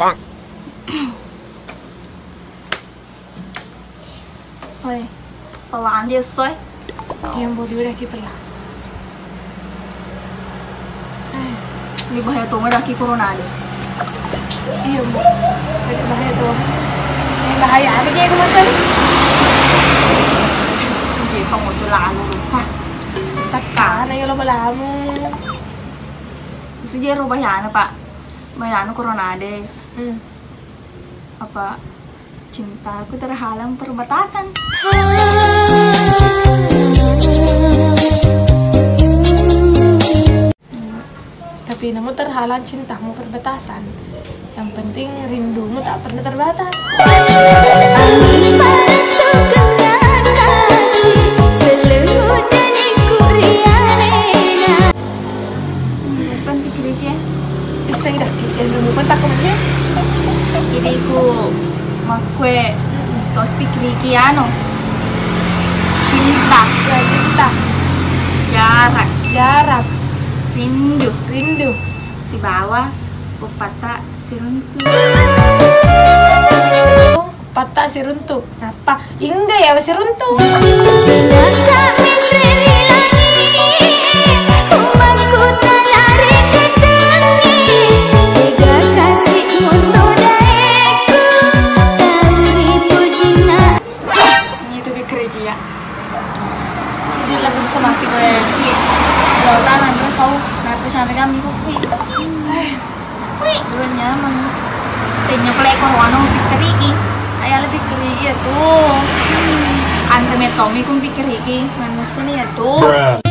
Oi, pelan dia soy. Yang bodi udah pala. Ini bahaya tuh nggak daki corona deh. Iya bu, ada bahaya tuh. Ini bahaya apa dia kemarin? Dia kamu tuh lalu lupa. Takkan ayo lo balamu. Sejarah bahaya pak. Bahaya corona deh. Apa cintaku terhalang perbatasan. Tapi namun terhalang cintamu perbatasan. Yang penting rindumu tak pernah terbatas. Bukan pikir-pikir. Bisa dah kita dulu pun tak kemudian. Jadi ku makwe tos pikir-pikir ano. Cinta, Cinta, jarak, rindu, si bawah, pepatah si runtuh. patah si runtuh. Apa? Hingga ya si runtuh. Itu pikir-pikir ya. Sedih lebih semakin gue. Lautan nanti kau naik sampai kami kopi. Gue nyaman. Tanya pelek korwano pikir-pikir. Ayah lebih pikir-pikir tuh. Ante metomi pun pikir-pikir. Mana sini ya tuh.